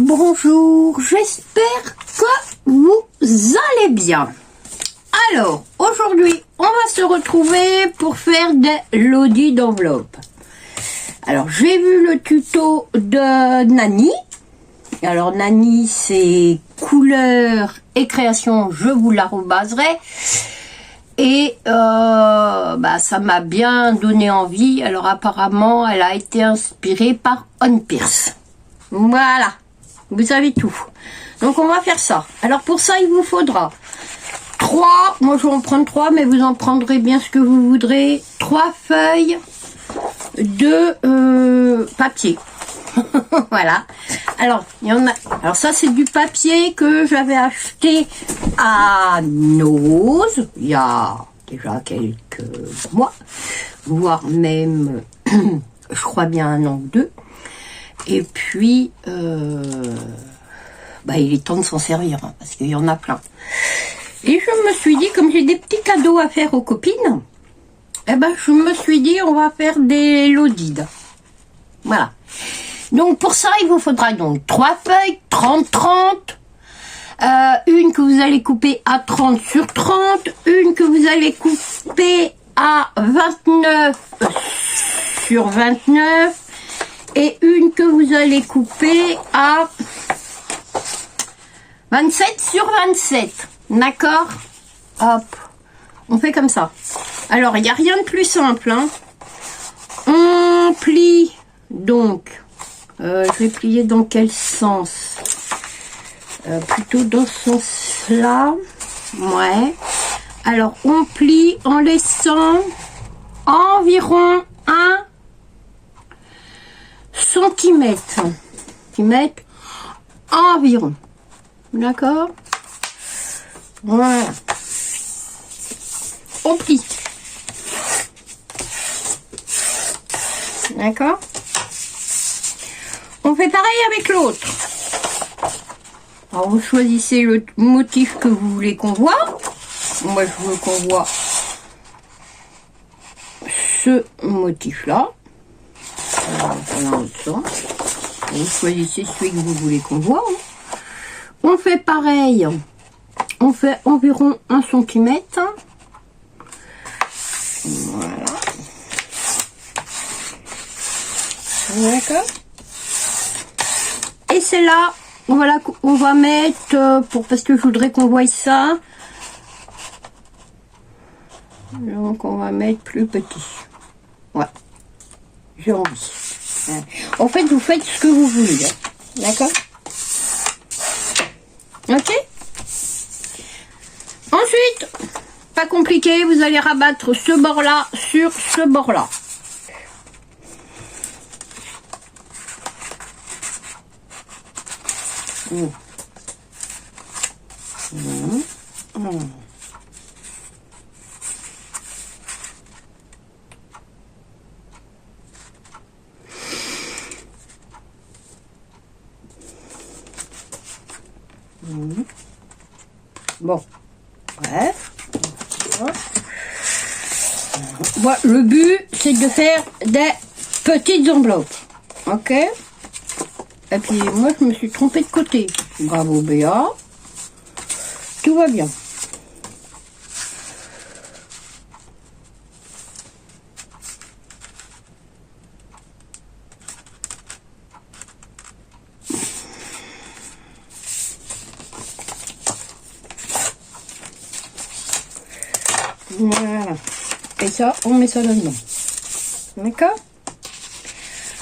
Bonjour, j'espère que vous allez bien. Alors, aujourd'hui, on va se retrouver pour faire des lodis d'enveloppe. Alors, j'ai vu le tuto de Nani. Alors, Nani, c'est couleur et création, je vous la rebaserai. Et ça m'a bien donné envie. Alors, apparemment, elle a été inspirée par On Pierce. Voilà, vous savez tout. Donc, on va faire ça. Alors, pour ça, il vous faudra 3, moi je vais en prendre 3, mais vous en prendrez bien ce que vous voudrez. 3 feuilles de papier. Voilà. Alors, il y en a. Alors ça, c'est du papier que j'avais acheté à Nose il y a déjà quelques mois, voire même, je crois bien 1 an ou 2. Et puis, il est temps de s'en servir, hein, parce qu'il y en a plein. Et je me suis dit, comme j'ai des petits cadeaux à faire aux copines, je me suis dit, on va faire des lodis. Voilà. Donc, pour ça, il vous faudra donc 3 feuilles, 30-30, une que vous allez couper à 30 sur 30, une que vous allez couper à 29 sur 29, et une que vous allez couper à 27 sur 27. D'accord? Hop. On fait comme ça. Alors, il n'y a rien de plus simple. Hein. On plie donc. Je vais plier dans quel sens? Plutôt dans ce sens-là. Ouais. Alors, on plie en laissant environ 1 centimètre. Environ. D'accord? Voilà. On plie. D'accord? On fait pareil avec l'autre. Alors, vous choisissez le motif que vous voulez qu'on voit. Moi, je veux qu'on voit ce motif-là. Dans l'autre sens. Vous choisissez celui que vous voulez qu'on voit. Hein. On fait pareil. On fait environ 1 centimètre. Voilà. D'accord. Et c'est là, on va mettre, parce que je voudrais qu'on voie ça. Donc on va mettre plus petit. Ouais. J'ai envie. En fait, vous faites ce que vous voulez. Hein. D'accord? Ok? Ensuite, pas compliqué, vous allez rabattre ce bord-là sur ce bord-là. Bon, bref. Voilà, le but, c'est de faire des petites enveloppes. Ok? Et puis, moi, je me suis trompée de côté. Bravo, Béa. Tout va bien. Voilà. Et ça, on met ça là-dedans. D'accord?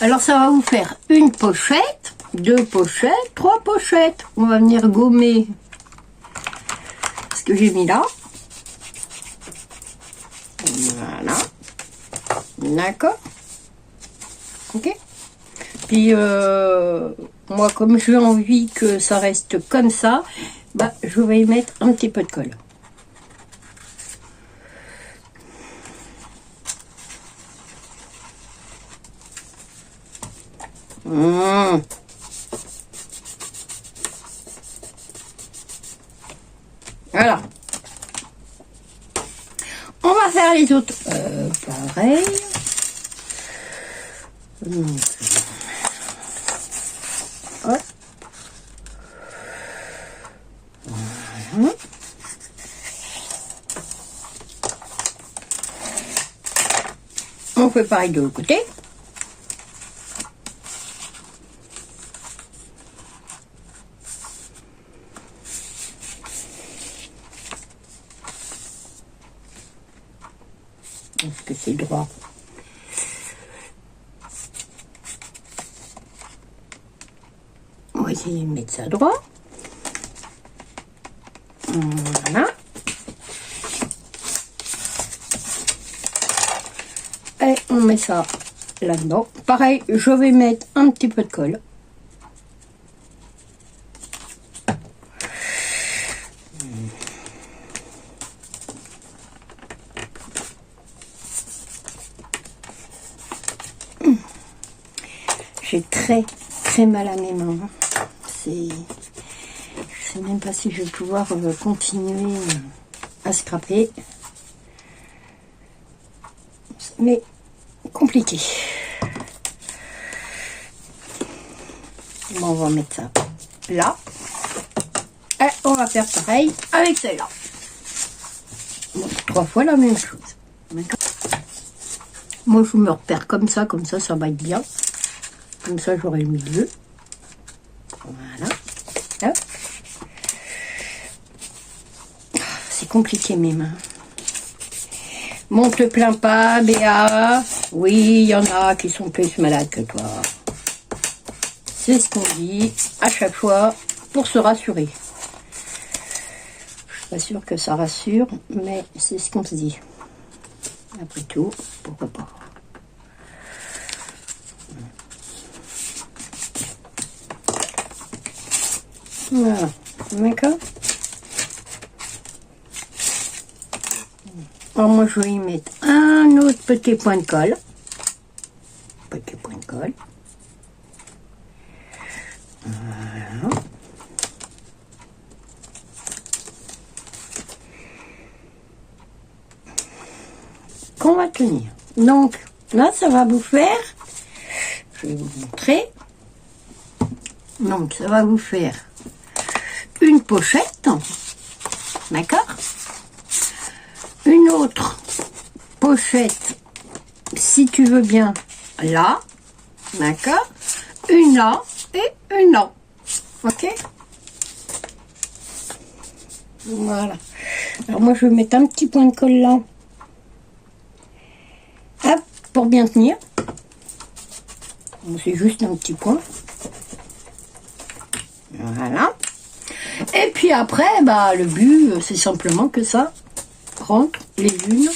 Alors, ça va vous faire une pochette, 2 pochettes, 3 pochettes. On va venir gommer ce que j'ai mis là. Voilà. D'accord? Ok? Puis, moi, comme j'ai envie que ça reste comme ça, je vais y mettre un petit peu de colle. Voilà. On va faire les autres. Pareil. Hop. Voilà. On fait pareil de l'autre côté. Est-ce que c'est droit? On va essayer de mettre ça droit. Voilà. Et on met ça là-dedans. Pareil, je vais mettre un petit peu de colle. J'ai très mal à mes mains. Je sais même pas si je vais pouvoir continuer à scraper. Mais compliqué. Bon, on va mettre ça là. Et on va faire pareil avec celle-là. Bon, 3 fois la même chose. Moi, je me repère comme ça va être bien. Comme ça, j'aurai le milieu. Voilà. Hop. C'est compliqué, mes mains. Bon, te plains pas, Béa. Oui, il y en a qui sont plus malades que toi. C'est ce qu'on dit à chaque fois pour se rassurer. Je suis pas sûre que ça rassure, mais c'est ce qu'on se dit. Après tout, pourquoi pas. Voilà, d'accord. Alors moi je vais y mettre un autre petit point de colle. Petit point de colle. Voilà. Qu'on va tenir. Donc là ça va vous faire, je vais vous montrer. Donc ça va vous faire une pochette, d'accord? Une autre pochette, si tu veux bien, là, d'accord? Une là et une là, ok? Voilà. Alors moi je vais mettre un petit point de colle là, hop, pour bien tenir. C'est juste un petit point. Voilà. Et puis après, bah, le but, c'est simplement que ça rentre les unes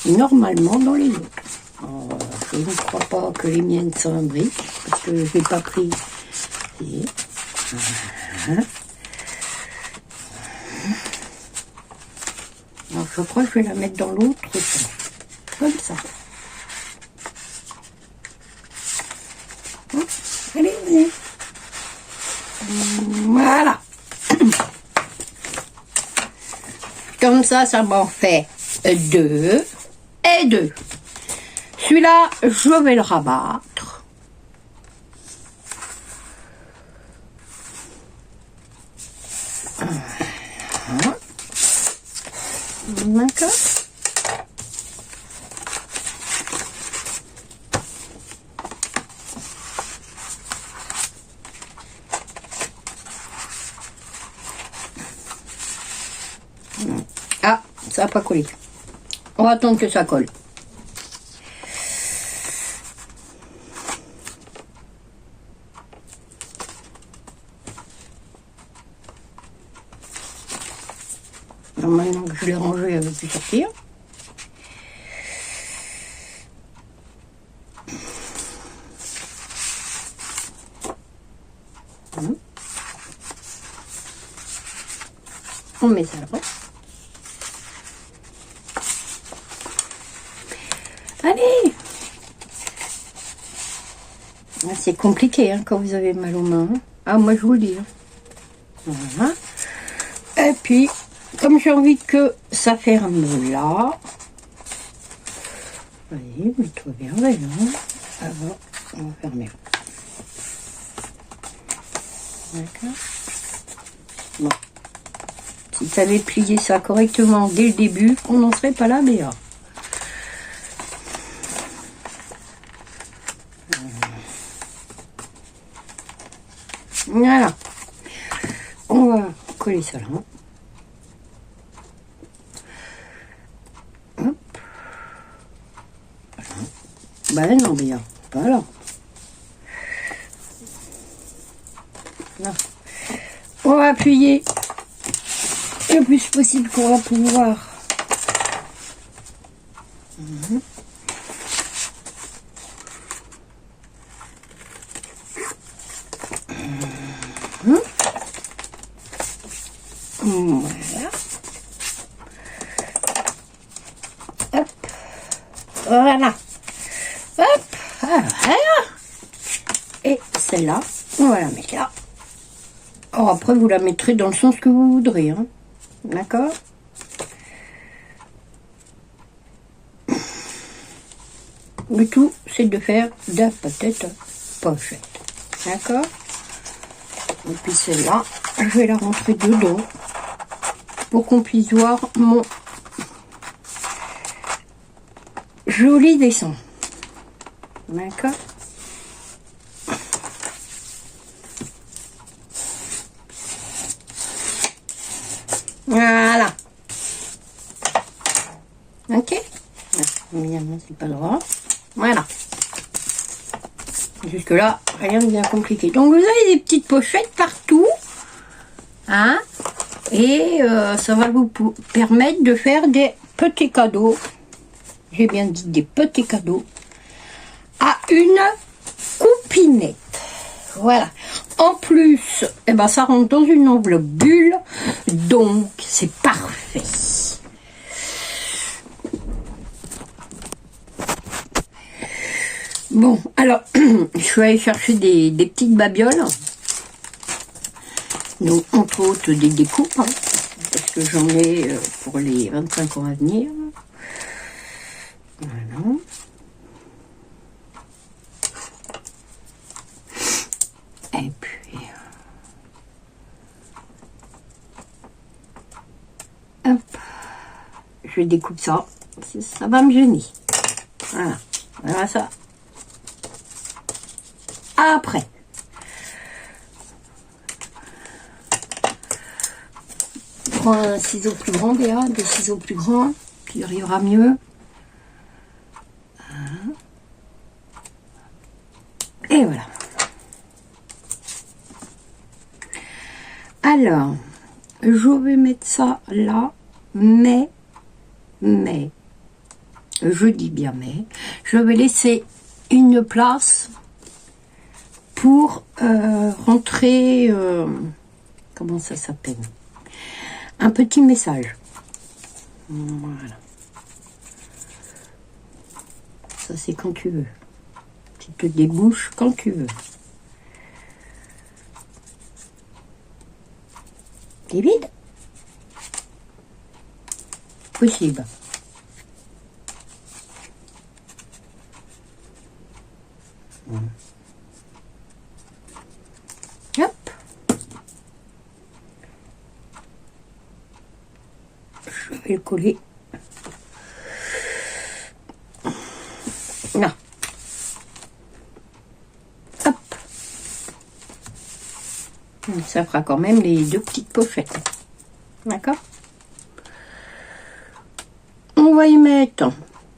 normalement dans les autres. Alors, je ne crois pas que les miennes s'imbriquent, parce que je n'ai pas pris. Et voilà. Alors, je crois que je vais la mettre dans l'autre sens. Comme ça. Allez, allez. Voilà. Comme ça, ça m'en fait 2 et 2. Celui-là, je vais le rabattre. Voilà. D'accord. Ah, ça n'a pas collé. On va attendre que ça colle. Alors maintenant que je l'ai rangé, elle ne veut plus sortir. On met ça là. Allez! C'est compliqué hein, quand vous avez mal aux mains. Ah, moi je vous le dis. Hein. Voilà. Et puis, comme j'ai envie que ça ferme là, allez, mets-toi bien là. Alors, on va fermer. D'accord. Bon. Si tu avais plié ça correctement dès le début, on n'en serait pas là, Béa. Voilà. On va coller ça là. Hop. Voilà. Ben non, Béa. Pas là. Là. On va appuyer le plus possible qu'on va pouvoir. Voilà. Hop. Voilà. Hop. Voilà. Et celle-là, on va la mettre là. Alors après, vous la mettrez dans le sens que vous voudrez. Hein. D'accord? Le tout, c'est de faire de la peut-être pochette. D'accord? Et puis celle-là, je vais la rentrer dedans pour qu'on puisse voir mon joli dessin. D'accord? Voilà. Ok? Évidemment, c'est pas droit. Voilà. Jusque là, rien de bien compliqué. Donc vous avez des petites pochettes partout. Hein? Et ça va vous permettre de faire des petits cadeaux. J'ai bien dit des petits cadeaux. À une copinette. Voilà. En plus, eh ben, ça rentre dans une enveloppe bulle. Donc, c'est parfait. Bon, alors, je suis allée chercher des petites babioles. Donc, entre autres, des découpes. Hein, parce que j'en ai pour les 25 ans à venir. Voilà. Et puis... hop. Je découpe ça. Ça va me gêner. Voilà. Voilà ça. Après. Prends un ciseau plus grand, Béa, des ciseaux plus grands, tu arriveras mieux. Et voilà. Alors, je vais mettre ça là, mais, je dis bien mais, je vais laisser une place pour rentrer, comment ça s'appelle, un petit message. Voilà. Ça c'est quand tu veux. Tu te débouches quand tu veux. T'es vide? Possible. Hop. Je vais le coller. Là. Hop. Ça fera quand même les deux petites pochettes. D'accord? On va y mettre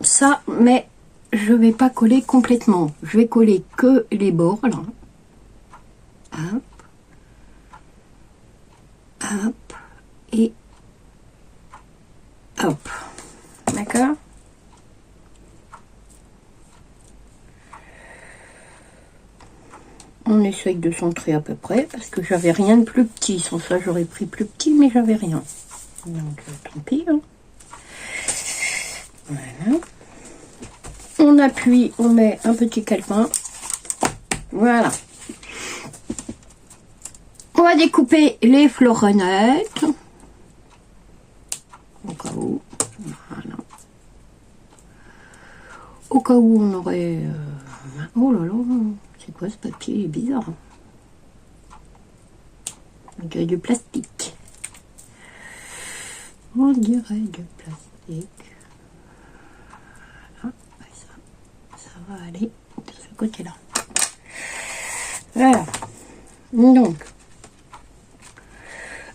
ça, mais je vais pas coller complètement. Je vais coller que les bords, là. Hop. Hop. Et hop. D'accord? On essaye de centrer à peu près, parce que j'avais rien de plus petit. Sans ça, j'aurais pris plus petit, mais j'avais rien. Donc, tant pis. Hein. Voilà. On appuie, on met un petit calepin. Voilà. On va découper les fleuronnettes. Au cas où. Voilà. Au cas où on aurait... oh là là, c'est quoi ce papier? Il est bizarre. Il y a du plastique. on dirait du plastique. Voilà, ça va aller de ce côté-là. Voilà. Donc,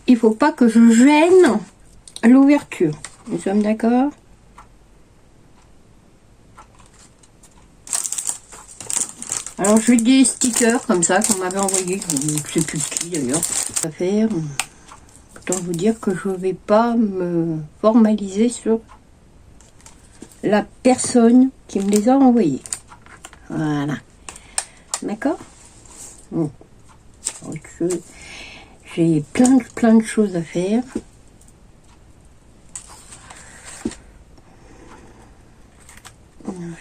il faut pas que je gêne l'ouverture. Nous sommes d'accord? Alors, j'ai des stickers comme ça qu'on m'avait envoyé. Je ne sais plus qui d'ailleurs. Ça va faire. Autant vous dire que je ne vais pas me formaliser sur la personne qui me les a envoyés. Voilà. D'accord? Bon. J'ai plein de choses à faire.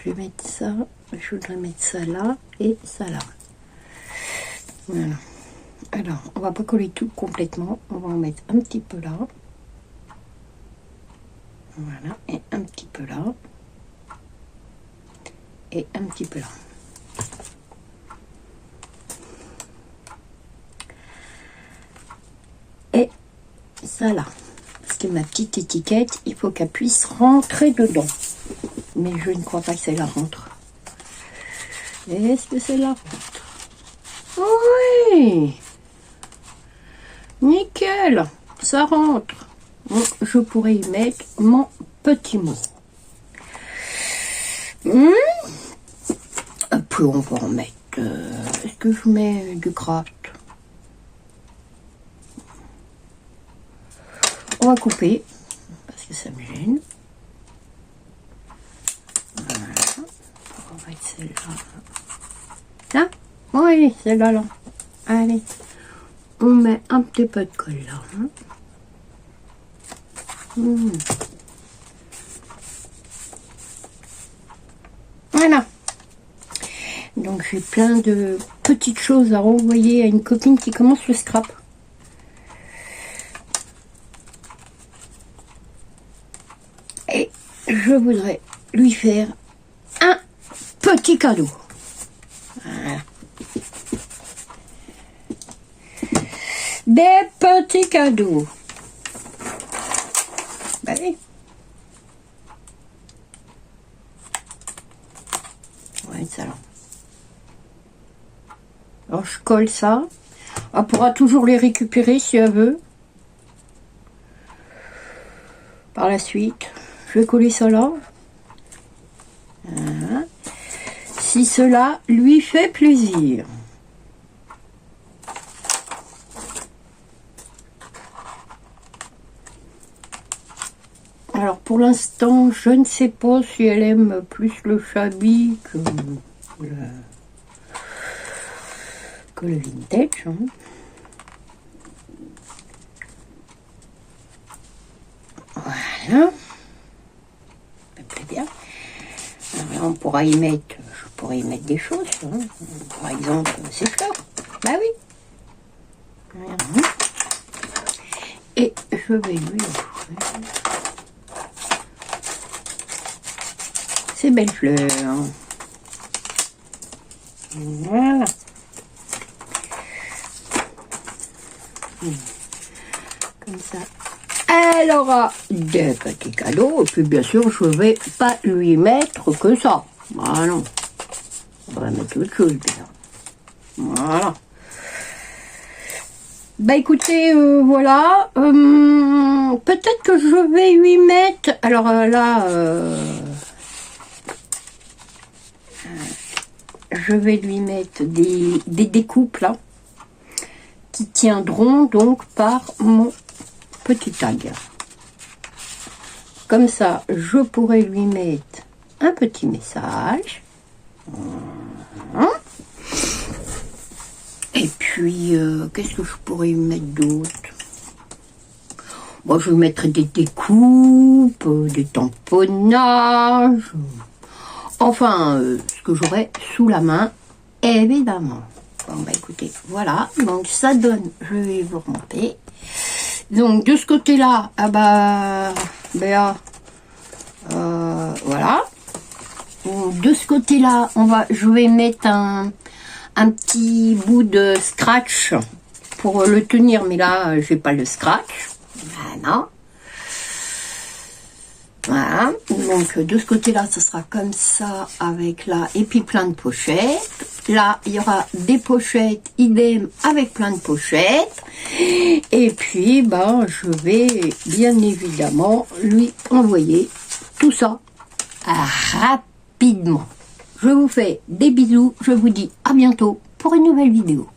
Je vais mettre ça. Je voudrais mettre ça là et ça là. Voilà. Alors, on va pas coller tout complètement. On va en mettre un petit peu là. Voilà. Et un petit peu là. Et un petit peu là. Et ça là. Parce que ma petite étiquette, il faut qu'elle puisse rentrer dedans. Mais je ne crois pas que c'est la rentre. Est-ce que c'est la rentre? Oui! Nickel! Ça rentre. Bon, je pourrais y mettre mon petit mot. Puis on va en mettre... Est-ce que je mets du craft? On va couper, parce que ça me gêne. Voilà. On va mettre celle-là. Là? Oui, celle-là, là. Allez. On met un petit peu de colle là. Voilà. Donc j'ai plein de petites choses à renvoyer à une copine qui commence le scrap. Et je voudrais lui faire un petit cadeau. Voilà. Des petits cadeaux. Bah oui. Ouais, ça là. Alors je colle ça. Elle pourra toujours les récupérer si elle veut. Par la suite, je vais coller ça là. Voilà. Si cela lui fait plaisir. Alors pour l'instant, je ne sais pas si elle aime plus le shabby que le vintage. Hein. Voilà. Ça me plaît bien. Alors là, on pourra y mettre, je pourrais y mettre des choses. Hein. Par exemple, ces fleurs. Bah oui. Voilà. Et je vais lui offrir ces belles fleurs. Voilà. Comme ça. Elle aura des petits cadeaux. Et puis bien sûr, je ne vais pas lui mettre que ça. Ah non. On va mettre autre chose bien. Voilà. Bah écoutez, voilà. Peut-être que je vais lui mettre... Alors là... je vais lui mettre des découpes là. Qui tiendront donc par mon petit tag. Comme ça, je pourrais lui mettre un petit message. Et puis, qu'est-ce que je pourrais lui mettre d'autre? Bon, je vais mettre des découpes, des tamponnages. Enfin, ce que j'aurai sous la main, évidemment. Bon, bah écoutez, voilà. Donc, ça donne, je vais vous remonter. Donc, de ce côté-là, ah bah, Béa, voilà. De ce côté-là, je vais mettre un petit bout de scratch pour le tenir, mais là, j'ai pas le scratch. Voilà. Voilà, donc de ce côté-là, ce sera comme ça, avec là, et puis plein de pochettes. Là, il y aura des pochettes, idem, avec plein de pochettes. Et puis, ben, je vais bien évidemment lui envoyer tout ça rapidement. Je vous fais des bisous, je vous dis à bientôt pour une nouvelle vidéo.